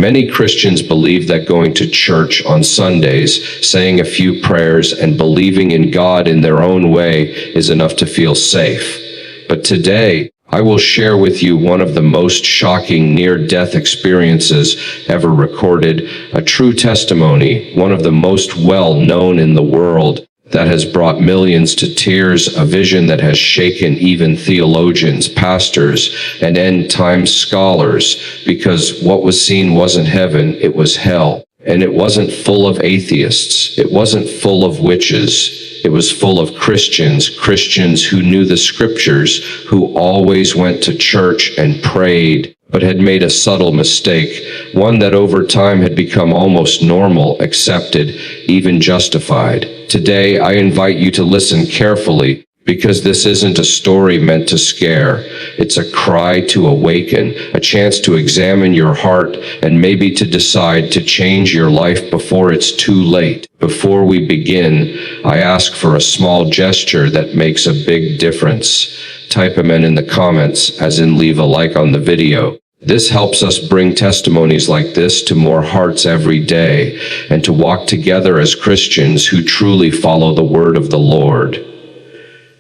Many Christians believe that going to church on Sundays, saying a few prayers, and believing in God in their own way is enough to feel safe. But today, I will share with you one of the most shocking near-death experiences ever recorded, a true testimony, one of the most well-known in the world, that has brought millions to tears, a vision that has shaken even theologians, pastors, and end-time scholars, because what was seen wasn't heaven, it was hell. And it wasn't full of atheists, it wasn't full of witches, it was full of Christians who knew the scriptures, who always went to church and prayed, but had made a subtle mistake, one that over time had become almost normal, accepted, even justified. Today, I invite you to listen carefully, because this isn't a story meant to scare. It's a cry to awaken, a chance to examine your heart, and maybe to decide to change your life before it's too late. Before we begin, I ask for a small gesture that makes a big difference. Type amen in the comments, as in leave a like on the video. This helps us bring testimonies like this to more hearts every day, and to walk together as Christians who truly follow the word of the Lord.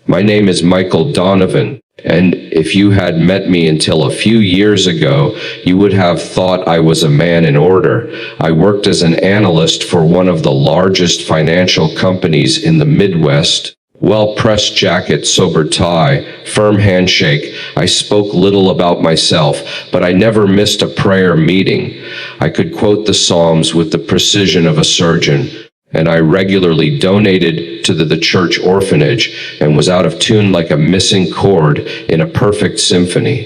My name is Michael Donovan, and if you had met me until a few years ago, you would have thought I was a man in order. I worked as an analyst for one of the largest financial companies in the Midwest. Well-pressed jacket, sober tie, firm handshake. I spoke little about myself, but I never missed a prayer meeting. I could quote the Psalms with the precision of a surgeon, and I regularly donated to the church orphanage and was out of tune like a missing chord in a perfect symphony.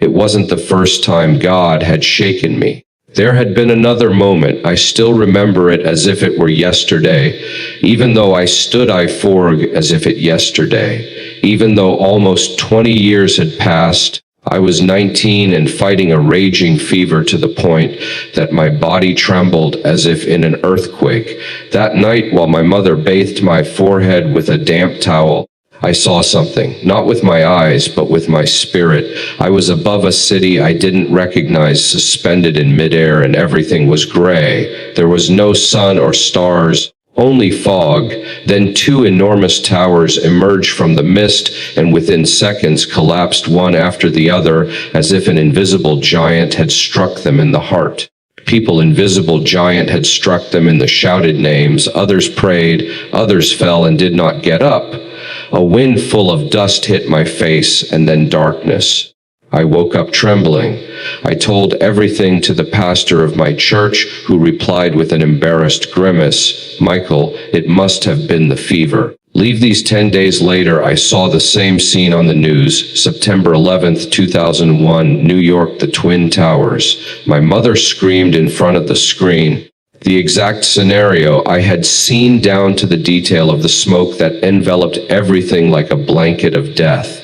It wasn't the first time God had shaken me. There had been another moment. I still remember it as if it were yesterday, even though I stood as if it yesterday. Even though almost 20 years had passed, I was 19 and fighting a raging fever to the point that my body trembled as if in an earthquake. That night, while my mother bathed my forehead with a damp towel, I saw something, not with my eyes, but with my spirit. I was above a city I didn't recognize, suspended in midair, and everything was gray. There was no sun or stars, only fog. Then two enormous towers emerged from the mist, and within seconds collapsed one after the other, as if an invisible giant had struck them in the heart. People, invisible giant had struck them in the shouted names. Others prayed, others fell and did not get up. A wind full of dust hit my face, and then darkness. I woke up trembling. I told everything to the pastor of my church, who replied with an embarrassed grimace, "Michael, it must have been the fever." Leave these 10 days later, I saw the same scene on the news. September 11th, 2001, New York, the Twin Towers. My mother screamed in front of the screen. The exact scenario I had seen, down to the detail of the smoke that enveloped everything like a blanket of death.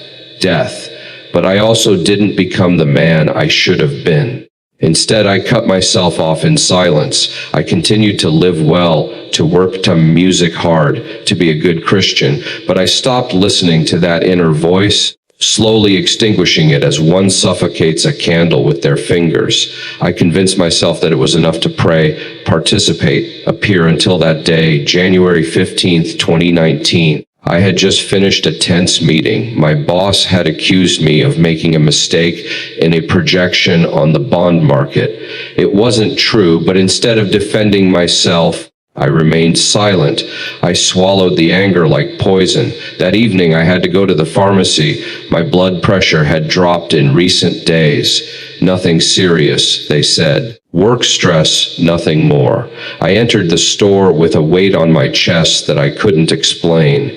But I also didn't become the man I should have been. Instead, I cut myself off in silence. I continued to live well, to work, to music hard, to be a good Christian, but I stopped listening to that inner voice, slowly extinguishing it as one suffocates a candle with their fingers. I convinced myself that it was enough to pray, participate, appear. Until that day, January 15th, 2019. I had just finished a tense meeting. My boss had accused me of making a mistake in a projection on the bond market. It wasn't true, but instead of defending myself, I remained silent. I swallowed the anger like poison. That evening, I had to go to the pharmacy. My blood pressure had dropped in recent days. Nothing serious, they said. Work stress, nothing more. I entered the store with a weight on my chest that I couldn't explain.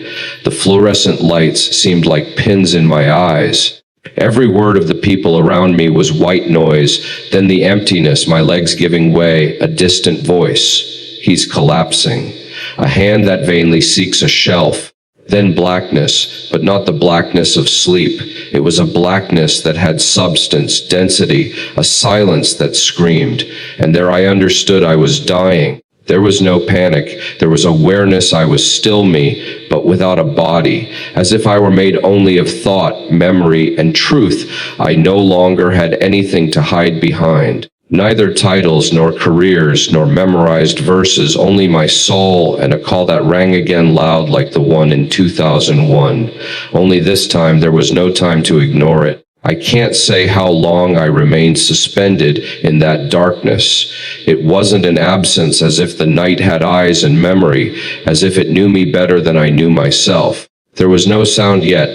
The fluorescent lights seemed like pins in my eyes. Every word of the people around me was white noise. Then the emptiness, my legs giving way, a distant voice. He's collapsing. A hand that vainly seeks a shelf. Then blackness, but not the blackness of sleep. It was a blackness that had substance, density, a silence that screamed. And there I understood I was dying. There was no panic. There was awareness I was still me, but without a body, as if I were made only of thought, memory, and truth. I no longer had anything to hide behind. Neither titles, nor careers, nor memorized verses, only my soul and a call that rang again loud like the one in 2001. Only this time there was no time to ignore it. I can't say how long I remained suspended in that darkness. It wasn't an absence as if the night had eyes and memory, as if it knew me better than I knew myself. There was no sound yet.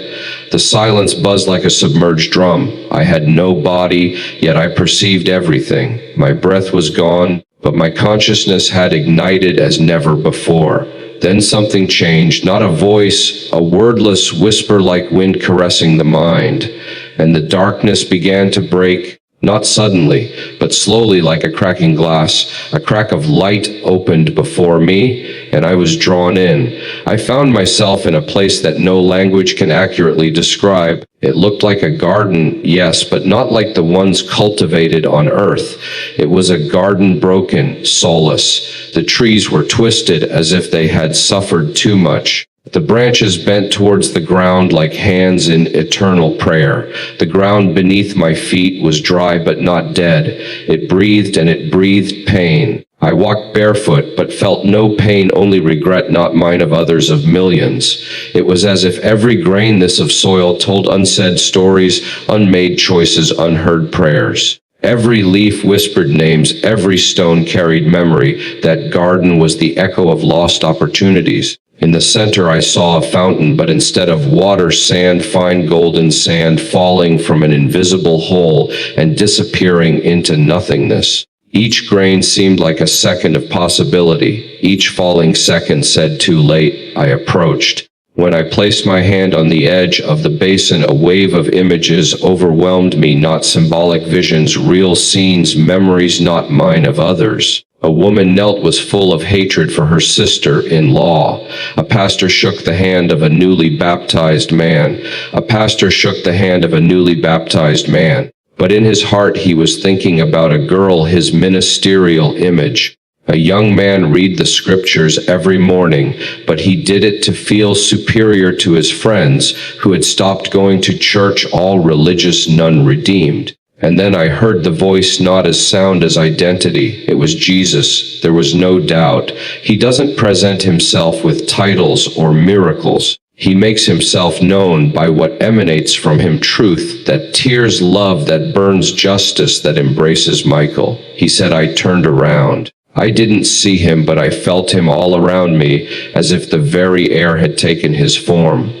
The silence buzzed like a submerged drum. I had no body, yet I perceived everything. My breath was gone, but my consciousness had ignited as never before. Then something changed, not a voice, a wordless whisper like wind caressing the mind. And the darkness began to break, not suddenly, but slowly like a cracking glass. A crack of light opened before me, and I was drawn in. I found myself in a place that no language can accurately describe. It looked like a garden, yes, but not like the ones cultivated on earth. It was a garden broken, soulless. The trees were twisted as if they had suffered too much. The branches bent towards the ground like hands in eternal prayer. The ground beneath my feet was dry but not dead. It breathed and it breathed pain. I walked barefoot, but felt no pain, only regret, not mine, of others, of millions. It was as if every grain this of soil told unsaid stories, unmade choices, unheard prayers. Every leaf whispered names, every stone carried memory. That garden was the echo of lost opportunities. In the center I saw a fountain, but instead of water, sand, fine golden sand, falling from an invisible hole and disappearing into nothingness. Each grain seemed like a second of possibility. Each falling second said too late. I approached. When I placed my hand on the edge of the basin, a wave of images overwhelmed me, not symbolic visions, real scenes, memories not mine, of others. A woman knelt, was full of hatred for her sister-in-law. A pastor shook the hand of a newly baptized man. A pastor shook the hand of a newly baptized man. But in his heart he was thinking about a girl, his ministerial image. A young man read the scriptures every morning, but he did it to feel superior to his friends who had stopped going to church, all religious, none redeemed. And then I heard the voice, not as sound as identity. It was Jesus. There was no doubt. He doesn't present himself with titles or miracles. He makes himself known by what emanates from him: truth that tears, love that burns, justice that embraces Michael. He said. I turned around. I didn't see him, but I felt him all around me, as if the very air had taken his form.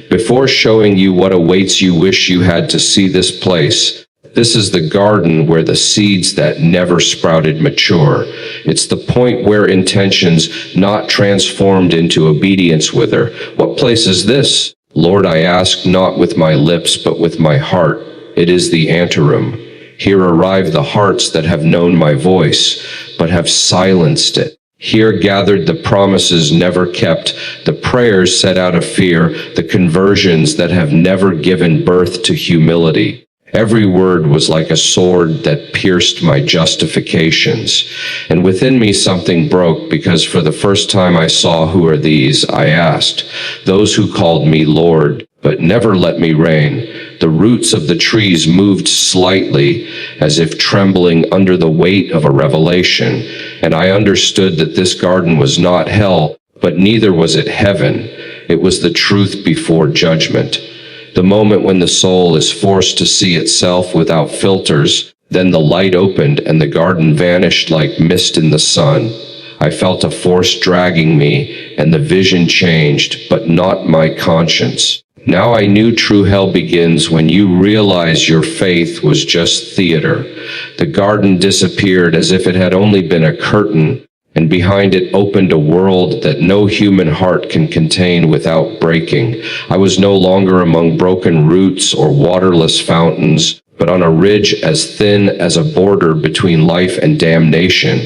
Before showing you what awaits you, wish you had to see this place. This is the garden where the seeds that never sprouted mature. It's the point where intentions not transformed into obedience wither. What place is this? Lord, I ask, not with my lips, but with my heart. It is the anteroom. Here arrive the hearts that have known my voice, but have silenced it. Here gathered the promises never kept, the prayers set out of fear, the conversions that have never given birth to humility. Every word was like a sword that pierced my justifications. And within me something broke, because for the first time I saw, who are these? I asked. Those who called me Lord, but never let me reign. The roots of the trees moved slightly, as if trembling under the weight of a revelation. And I understood that this garden was not hell, but neither was it heaven. It was the truth before judgment. The moment when the soul is forced to see itself without filters, then the light opened and the garden vanished like mist in the sun. I felt a force dragging me, and the vision changed, but not my conscience. Now I knew true hell begins when you realize your faith was just theater. The garden disappeared as if it had only been a curtain, and behind it opened a world that no human heart can contain without breaking. I was no longer among broken roots or waterless fountains, but on a ridge as thin as a border between life and damnation.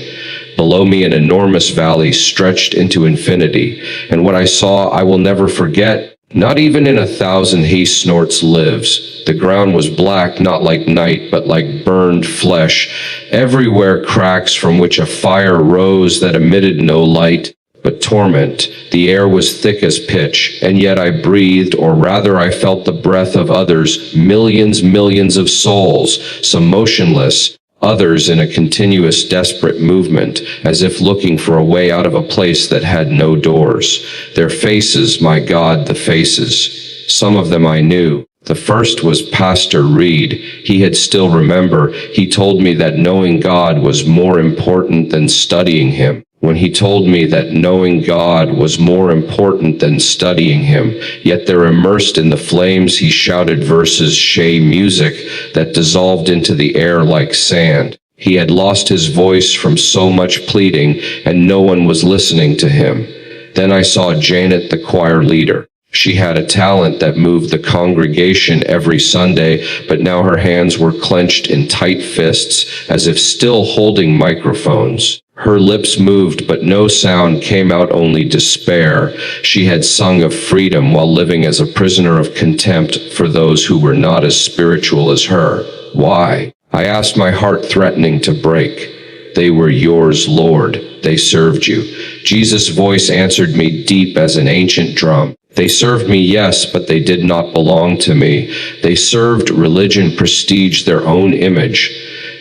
Below me an enormous valley stretched into infinity, and what I saw I will never forget. Not even in 1,000 he snorts lives. The ground was black, not like night, but like burned flesh. Everywhere cracks from which a fire rose that emitted no light, but torment. The air was thick as pitch, and yet I breathed, or rather I felt the breath of others, millions of souls, some motionless, others in a continuous desperate movement, as if looking for a way out of a place that had no doors. Their faces, my God, the faces. Some of them I knew. The first was Pastor Reed. He had still remember. He told me that knowing God was more important than studying Him. When he told me that knowing God was more important than studying Him, yet there immersed in the flames he shouted verses Shea music that dissolved into the air like sand. He had lost his voice from so much pleading, and no one was listening to him. Then I saw Janet, the choir leader. She had a talent that moved the congregation every Sunday, but now her hands were clenched in tight fists, as if still holding microphones. Her lips moved, but no sound came out, only despair. She had sung of freedom while living as a prisoner of contempt for those who were not as spiritual as her. Why? I asked, my heart threatening to break. They were yours, Lord. They served you. Jesus' voice answered me deep as an ancient drum. They served me, yes, but they did not belong to me. They served religion, prestige, their own image.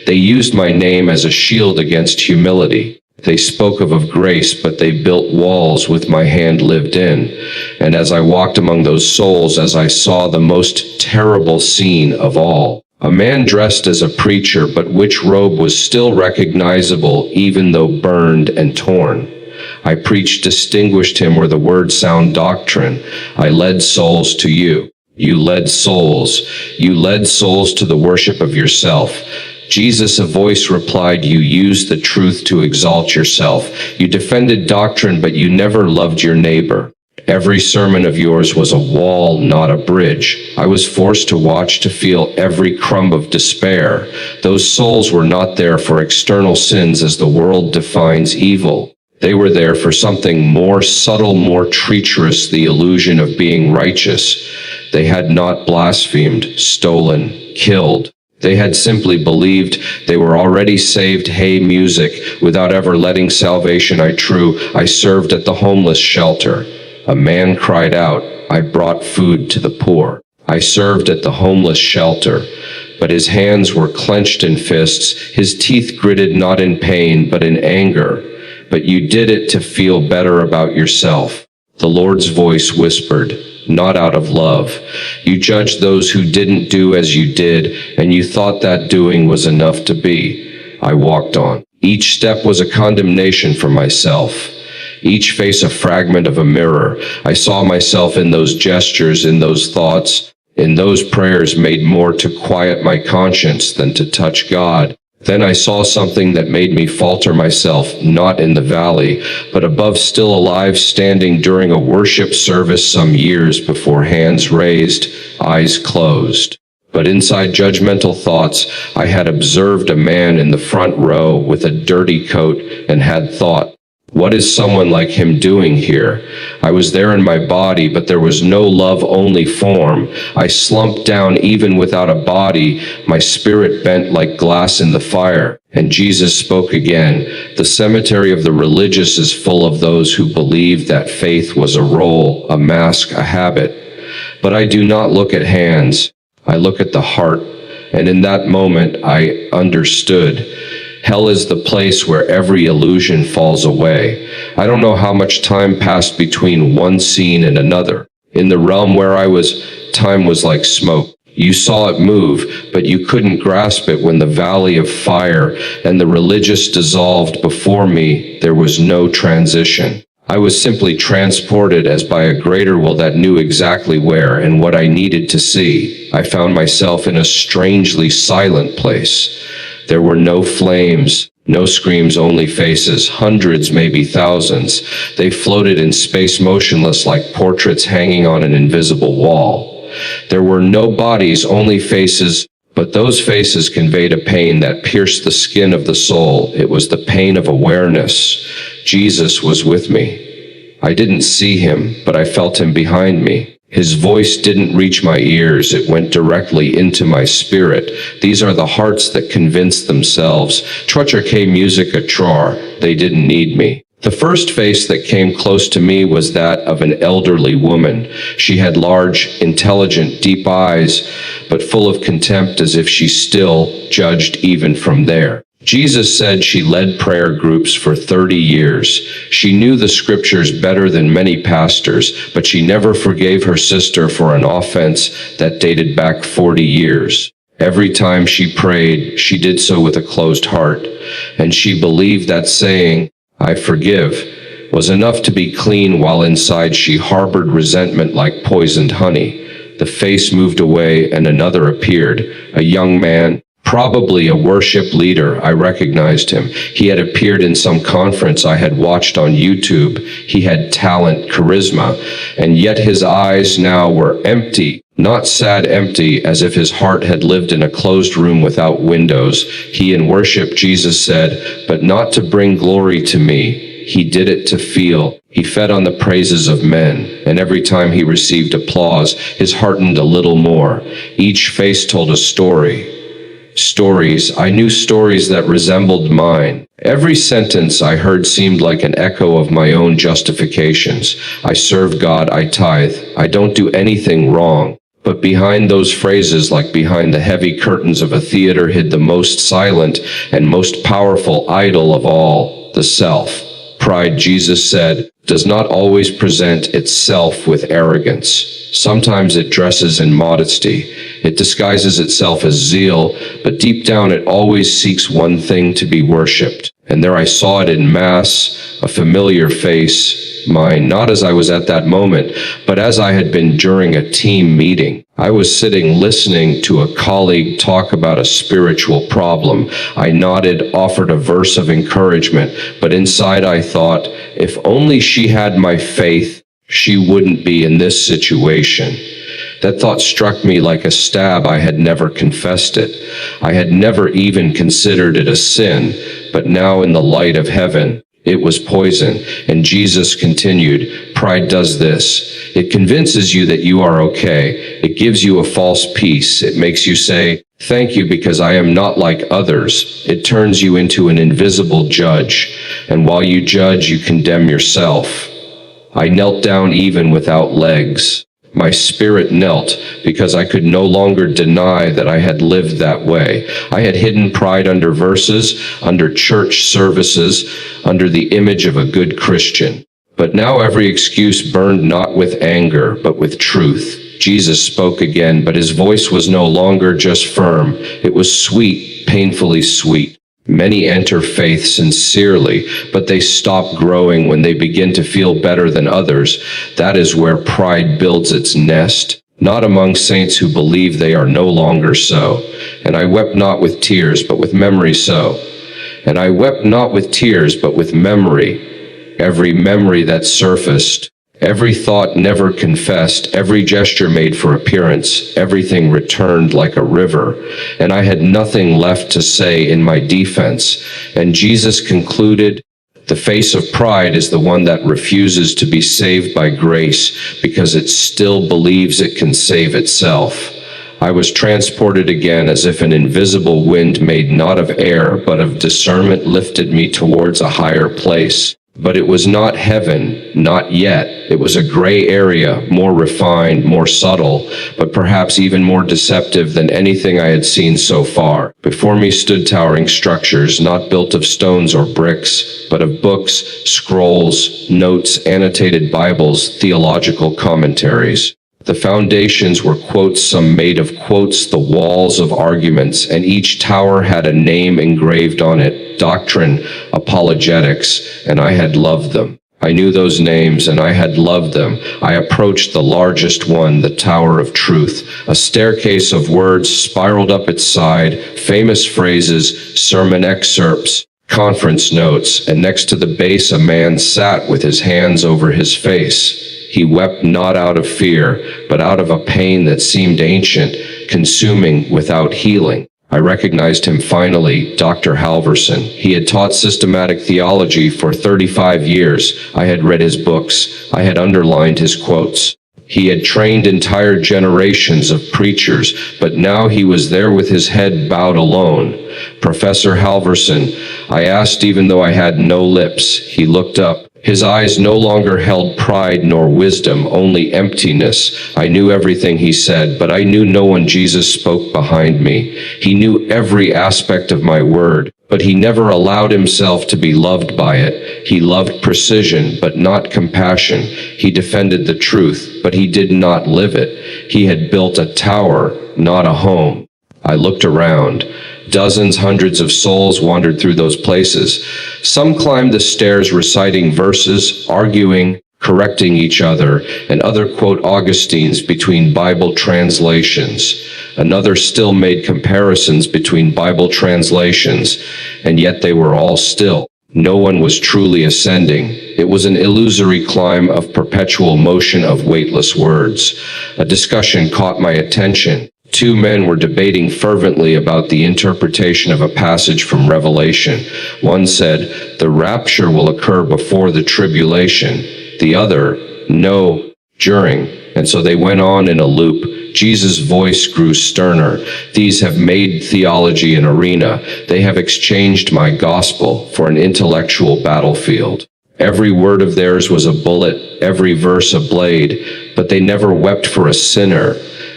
They used my name as a shield against humility. They spoke of grace, but they built walls with my hand lived in. And as I walked among those souls, as I saw the most terrible scene of all, a man dressed as a preacher, but which robe was still recognizable, even though burned and torn. I preached, distinguished him where the words sound doctrine. I led souls to you. You led souls. You led souls to the worship of yourself. Jesus, a voice replied, you used the truth to exalt yourself. You defended doctrine, but you never loved your neighbor. Every sermon of yours was a wall, not a bridge. I was forced to watch, to feel every crumb of despair. Those souls were not there for external sins as the world defines evil. They were there for something more subtle, more treacherous, the illusion of being righteous. They had not blasphemed, stolen, killed. They had simply believed they were already saved. Hey music, without ever letting salvation I served at the homeless shelter. A man cried out, I brought food to the poor. I served at the homeless shelter. But his hands were clenched in fists, his teeth gritted not in pain but in anger. But you did it to feel better about yourself. The Lord's voice whispered, not out of love. You judged those who didn't do as you did, and you thought that doing was enough to be. I walked on. Each step was a condemnation for myself. Each face a fragment of a mirror. I saw myself in those gestures, in those thoughts, in those prayers made more to quiet my conscience than to touch God. Then I saw something that made me falter myself, not in the valley, but above, still alive, standing during a worship service some years before, hands raised, eyes closed. But inside judgmental thoughts, I had observed a man in the front row with a dirty coat and had thought, what is someone like him doing here? I was there in my body, but there was no love, only form. I slumped down even without a body, my spirit bent like glass in the fire. And Jesus spoke again. The cemetery of the religious is full of those who believed that faith was a role, a mask, a habit. But I do not look at hands. I look at the heart. And in that moment, I understood. Hell is the place where every illusion falls away. I don't know how much time passed between one scene and another. In the realm where I was, time was like smoke. You saw it move, but you couldn't grasp it. When the valley of fire and the religious dissolved before me, there was no transition. I was simply transported as by a greater will that knew exactly where and what I needed to see. I found myself in a strangely silent place. There were no flames, no screams, only faces, hundreds, maybe thousands. They floated in space, motionless like portraits hanging on an invisible wall. There were no bodies, only faces, but those faces conveyed a pain that pierced the skin of the soul. It was the pain of awareness. Jesus was with me. I didn't see him, but I felt him behind me. His voice didn't reach my ears, it went directly into my spirit. These are the hearts that convince themselves. Trutcher K music a trar, they didn't need me. The first face that came close to me was that of an elderly woman. She had large, intelligent, deep eyes, but full of contempt, as if she still judged even from there. Jesus said she led prayer groups for 30 years. She knew the scriptures better than many pastors, but she never forgave her sister for an offense that dated back 40 years. Every time she prayed, she did so with a closed heart, and she believed that saying, "I forgive," was enough to be clean, while inside she harbored resentment like poisoned honey. The face moved away and another appeared, a young man, probably a worship leader. I recognized him. He had appeared in some conference I had watched on YouTube. He had talent, charisma, and yet his eyes now were empty. Not sad empty, as if his heart had lived in a closed room without windows. He in worship, Jesus said, but not to bring glory to me. He did it to feel. He fed on the praises of men, and every time he received applause, his heartened a little more. Each face told a story. Stories. I knew stories that resembled mine. Every sentence I heard seemed like an echo of my own justifications. I serve God, I tithe, I don't do anything wrong. But behind those phrases, like behind the heavy curtains of a theater, hid the most silent and most powerful idol of all, the self. Pride, Jesus said, does not always present itself with arrogance. Sometimes it dresses in modesty. It disguises itself as zeal, but deep down it always seeks one thing: to be worshipped. And there I saw it in mass, a familiar face, mine, not as I was at that moment, but as I had been during a team meeting. I was sitting listening to a colleague talk about a spiritual problem. I nodded, offered a verse of encouragement, but inside I thought, if only she had my faith, she wouldn't be in this situation. That thought struck me like a stab. I had never confessed it. I had never even considered it a sin, but now in the light of heaven, it was poison. And Jesus continued, pride does this. It convinces you that you are okay. It gives you a false peace. It makes you say, thank you because I am not like others. It turns you into an invisible judge. And while you judge, you condemn yourself. I knelt down even without legs. My spirit knelt because I could no longer deny that I had lived that way. I had hidden pride under verses, under church services, under the image of a good Christian. But now every excuse burned not with anger, but with truth. Jesus spoke again, but his voice was no longer just firm. It was sweet, painfully sweet. Many enter faith sincerely, but they stop growing when they begin to feel better than others. That is where pride builds its nest, not among saints who believe they are no longer so. And I wept not with tears, but with memory so. And I wept not with tears, but with memory. Every memory that surfaced, every thought never confessed, every gesture made for appearance, everything returned like a river, and I had nothing left to say in my defense. And Jesus concluded, the face of pride is the one that refuses to be saved by grace because it still believes it can save itself. I was transported again, as if an invisible wind made not of air but of discernment lifted me towards a higher place. But it was not heaven, not yet. It was a gray area, more refined, more subtle, but perhaps even more deceptive than anything I had seen so far. Before me stood towering structures, not built of stones or bricks, but of books, scrolls, notes, annotated Bibles, theological commentaries. The foundations were quotes, some made of quotes, the walls of arguments, and each tower had a name engraved on it: doctrine, apologetics, and I had loved them. I knew those names, and I had loved them. I approached the largest one, the Tower of Truth. A staircase of words spiraled up its side, famous phrases, sermon excerpts, conference notes, and next to the base a man sat with his hands over his face. He wept not out of fear, but out of a pain that seemed ancient, consuming without healing. I recognized him finally, Dr. Halverson. He had taught systematic theology for 35 years. I had read his books. I had underlined his quotes. He had trained entire generations of preachers, but now he was there with his head bowed alone. Professor Halverson, I asked even though I had no lips. He looked up. His eyes no longer held pride nor wisdom, only emptiness. I knew everything he said, but I knew no one. Jesus spoke behind me. He knew every aspect of my word, but he never allowed himself to be loved by it. He loved precision, but not compassion. He defended the truth, but he did not live it. He had built a tower, not a home. I looked around. Dozens, hundreds of souls wandered through those places. Some climbed the stairs reciting verses, arguing, correcting each other, and other quote Augustines between Bible translations. Another still made comparisons between Bible translations, and yet they were all still. No one was truly ascending. It was an illusory climb of perpetual motion of weightless words. A discussion caught my attention. Two men were debating fervently about the interpretation of a passage from Revelation. One said, "The rapture will occur before the tribulation." The other, "No, during." And so they went on in a loop. Jesus' voice grew sterner. These have made theology an arena. They have exchanged my gospel for an intellectual battlefield. Every word of theirs was a bullet, every verse a blade, but they never wept for a sinner.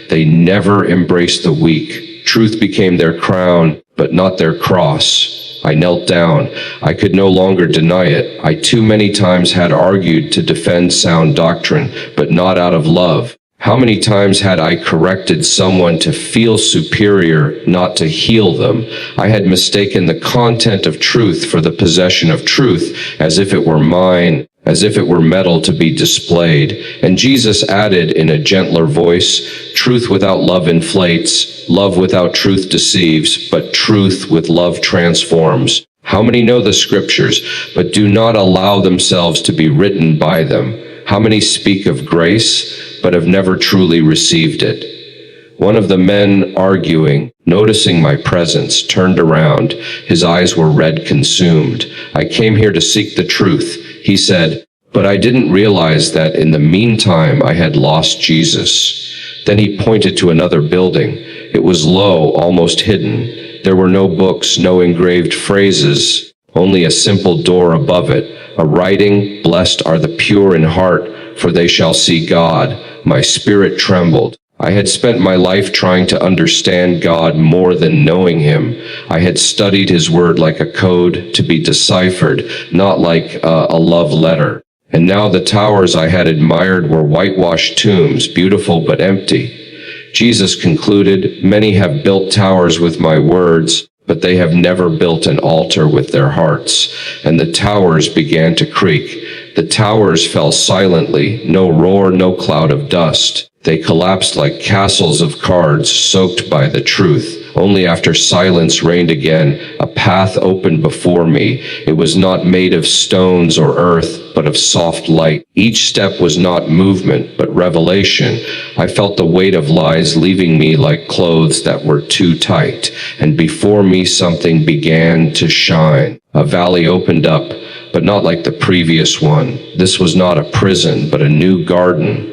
They never embraced the weak. Truth became their crown, but not their cross. I knelt down. I could no longer deny it. I too many times had argued to defend sound doctrine, but not out of love. How many times had I corrected someone to feel superior, not to heal them? I had mistaken the content of truth for the possession of truth, as if it were mine, as if it were metal to be displayed. And Jesus added in a gentler voice, "Truth without love inflates, love without truth deceives, but truth with love transforms." How many know the scriptures, but do not allow themselves to be written by them? How many speak of grace, but have never truly received it? One of the men arguing, noticing my presence, turned around. His eyes were red, consumed. "I came here to seek the truth," he said, "but I didn't realize that in the meantime I had lost Jesus." Then he pointed to another building. It was low, almost hidden. There were no books, no engraved phrases, only a simple door above it, a writing, "Blessed are the pure in heart, for they shall see God." My spirit trembled. I had spent my life trying to understand God more than knowing him. I had studied his word like a code to be deciphered, not like a love letter. And now the towers I had admired were whitewashed tombs, beautiful but empty. Jesus concluded, "Many have built towers with my words, but they have never built an altar with their hearts." And the towers began to creak. The towers fell silently, no roar, no cloud of dust. They collapsed like castles of cards soaked by the truth. Only after silence reigned again, a path opened before me. It was not made of stones or earth, but of soft light. Each step was not movement, but revelation. I felt the weight of lies leaving me like clothes that were too tight, and before me something began to shine. A valley opened up, but not like the previous one. This was not a prison, but a new garden.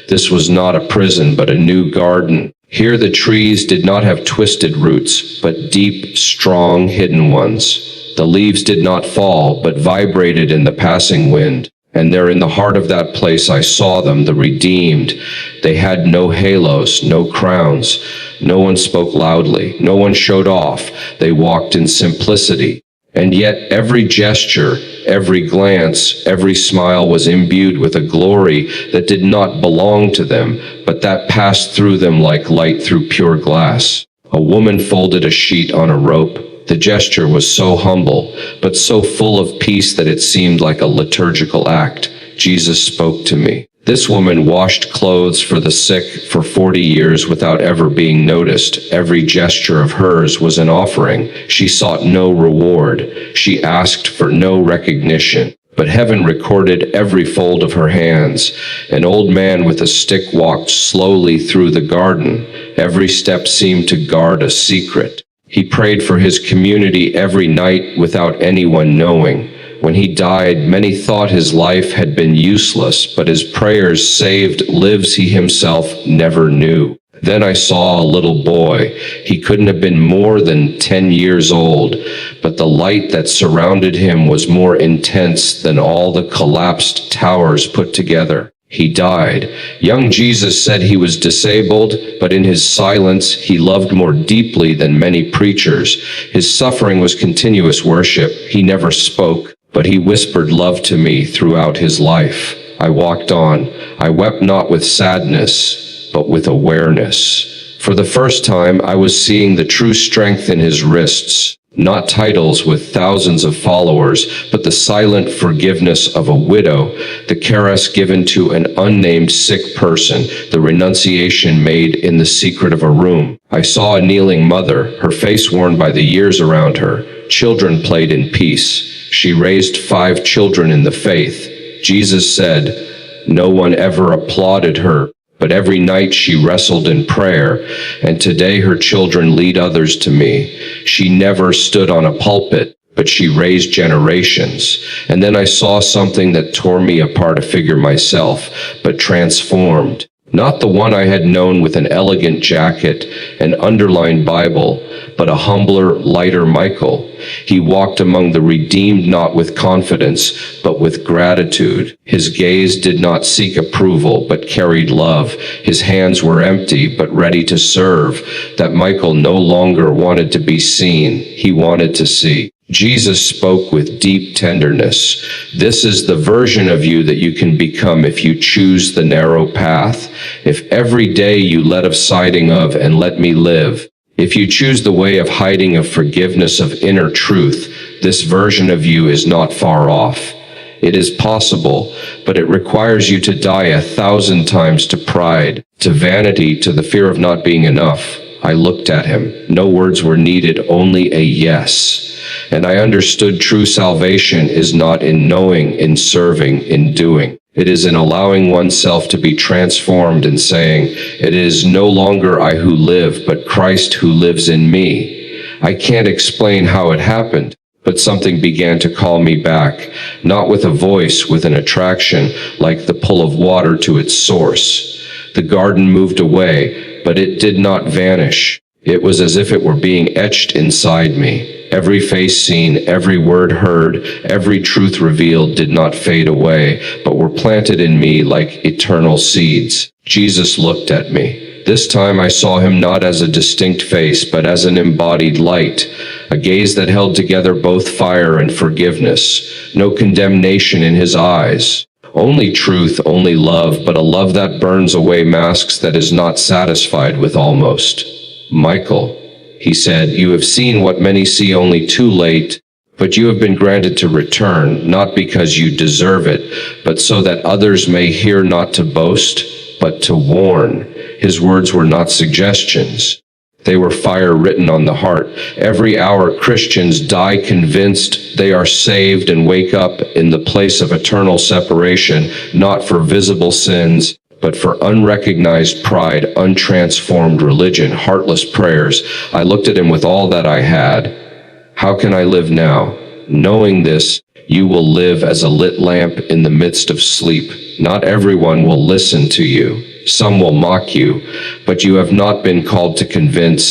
This was not a prison, but a new garden. Here the trees did not have twisted roots, but deep, strong, hidden ones. The leaves did not fall, but vibrated in the passing wind. And there in the heart of that place I saw them, the redeemed. They had no halos, no crowns. No one spoke loudly. No one showed off. They walked in simplicity. And yet every gesture, every glance, every smile was imbued with a glory that did not belong to them, but that passed through them like light through pure glass. A woman folded a sheet on a rope. The gesture was so humble, but so full of peace that it seemed like a liturgical act. Jesus spoke to me. This woman washed clothes for the sick for 40 years without ever being noticed. Every gesture of hers was an offering. She sought no reward. She asked for no recognition. But heaven recorded every fold of her hands. An old man with a stick walked slowly through the garden. Every step seemed to guard a secret. He prayed for his community every night without anyone knowing. When he died, many thought his life had been useless, but his prayers saved lives he himself never knew. Then I saw a little boy. He couldn't have been more than 10 years old, but the light that surrounded him was more intense than all the collapsed towers put together. He died. Young Jesus said he was disabled, but in his silence, he loved more deeply than many preachers. His suffering was continuous worship. He never spoke, but he whispered love to me throughout his life. I walked on. I wept not with sadness, but with awareness. For the first time, I was seeing the true strength in his wrists. Not titles with thousands of followers, but the silent forgiveness of a widow, the caress given to an unnamed sick person, the renunciation made in the secret of a room. I saw a kneeling mother, her face worn by the years around her. Children played in peace. She raised 5 children in the faith. Jesus said, "No one ever applauded her, but every night she wrestled in prayer, and today her children lead others to me. She never stood on a pulpit, but she raised generations." And then I saw something that tore me apart, a figure myself, but transformed. Not the one I had known with an elegant jacket and underlined Bible, but a humbler, lighter Michael. He walked among the redeemed not with confidence, but with gratitude. His gaze did not seek approval, but carried love. His hands were empty, but ready to serve. That Michael no longer wanted to be seen. He wanted to see. Jesus spoke with deep tenderness. This is the version of you that you can become if you choose the narrow path. If every day you let of siding of and let me live. If you choose the way of hiding, of forgiveness, of inner truth, this version of you is not far off. It is possible, but it requires you to die 1,000 times to pride, to vanity, to the fear of not being enough. I looked at him. No words were needed, only a yes. And I understood true salvation is not in knowing, in serving, in doing. It is in allowing oneself to be transformed and saying, "It is no longer I who live, but Christ who lives in me." I can't explain how it happened, but something began to call me back, not with a voice, with an attraction, like the pull of water to its source. The garden moved away, but it did not vanish. It was as if it were being etched inside me. Every face seen, every word heard, every truth revealed did not fade away, but were planted in me like eternal seeds. Jesus looked at me. This time I saw him not as a distinct face, but as an embodied light, a gaze that held together both fire and forgiveness, no condemnation in his eyes. Only truth, only love, but a love that burns away masks, that is not satisfied with almost. "Michael," he said, "you have seen what many see only too late, but you have been granted to return, not because you deserve it, but so that others may hear, not to boast, but to warn." His words were not suggestions. They were fire written on the heart. Every hour Christians die convinced they are saved and wake up in the place of eternal separation, not for visible sins, but for unrecognized pride, untransformed religion, heartless prayers. I looked at him with all that I had. How can I live now? Knowing this, you will live as a lit lamp in the midst of sleep. Not everyone will listen to you. Some will mock you, but you have not been called to convince,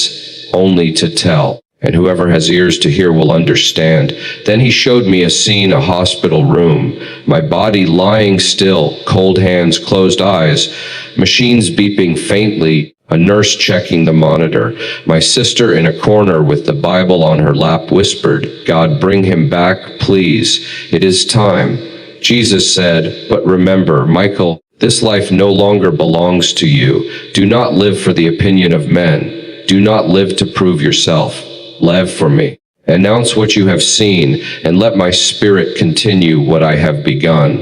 only to tell. And whoever has ears to hear will understand. Then he showed me a scene, a hospital room, my body lying still, cold hands, closed eyes, machines beeping faintly, a nurse checking the monitor. My sister in a corner with the Bible on her lap whispered, "God, bring him back, please. It is time." Jesus said, "But remember, Michael, this life no longer belongs to you. Do not live for the opinion of men. Do not live to prove yourself. Live for me. Announce what you have seen, and let my spirit continue what I have begun."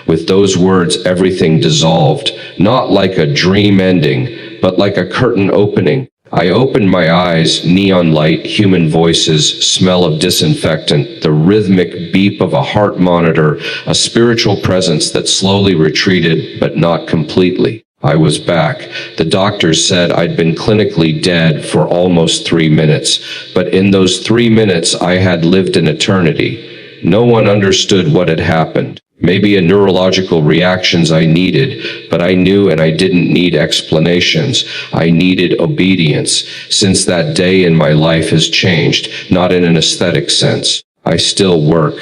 With those words, everything dissolved, not like a dream ending, but like a curtain opening. I opened my eyes, neon light, human voices, smell of disinfectant, the rhythmic beep of a heart monitor, a spiritual presence that slowly retreated, but not completely. I was back. The doctors said I'd been clinically dead for almost 3 minutes, but in those 3 minutes I had lived an eternity. No one understood what had happened. Maybe a neurological reactions I needed, but I knew and I didn't need explanations. I needed obedience. Since that day in my life has changed, not in an aesthetic sense. I still work.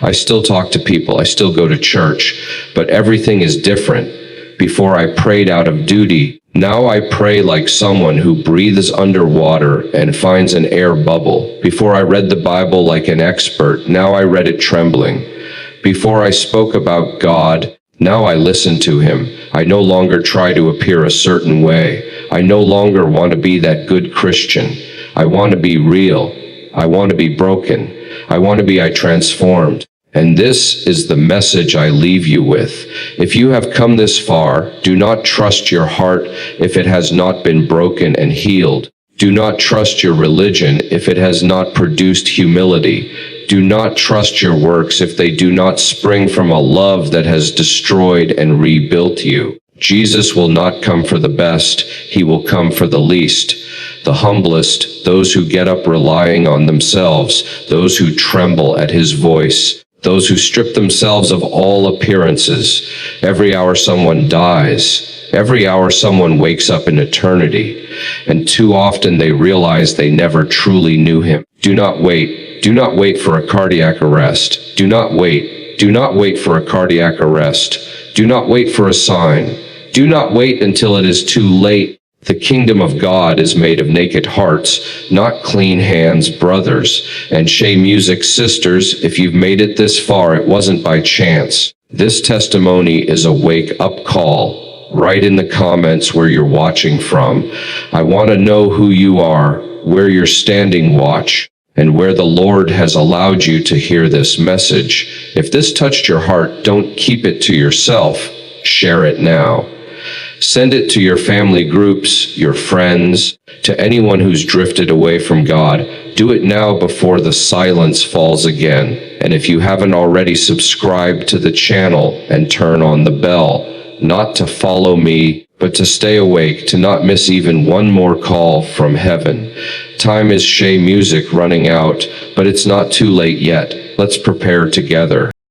I still talk to people. I still go to church, but everything is different. Before I prayed out of duty. Now I pray like someone who breathes underwater and finds an air bubble. Before I read the Bible like an expert. Now I read it trembling. Before I spoke about God, now I listen to him. I no longer try to appear a certain way. I no longer want to be that good Christian. I want to be real. I want to be broken. I want to be transformed. And this is the message I leave you with. If you have come this far, do not trust your heart if it has not been broken and healed. Do not trust your religion if it has not produced humility. Do not trust your works if they do not spring from a love that has destroyed and rebuilt you. Jesus will not come for the best. He will come for the least, the humblest, those who get up relying on themselves, those who tremble at his voice, those who strip themselves of all appearances. Every hour someone dies. Every hour someone wakes up in eternity. And too often they realize they never truly knew him. Do not wait. Do not wait for a cardiac arrest. Do not wait. Do not wait for a cardiac arrest. Do not wait for a sign. Do not wait until it is too late. The kingdom of God is made of naked hearts, not clean hands, brothers. And Shay Music sisters, if you've made it this far, it wasn't by chance. This testimony is a wake-up call. Write in the comments where you're watching from. I want to know who you are, where you're standing watch, and where the Lord has allowed you to hear this message. If this touched your heart, don't keep it to yourself. Share it now. Send it to your family groups, your friends, to anyone who's drifted away from God. Do it now before the silence falls again. And if you haven't already, subscribe to the channel and turn on the bell, not to follow me, but to stay awake, to not miss even one more call from heaven. Time is Shay Music running out, but it's not too late yet. Let's prepare together.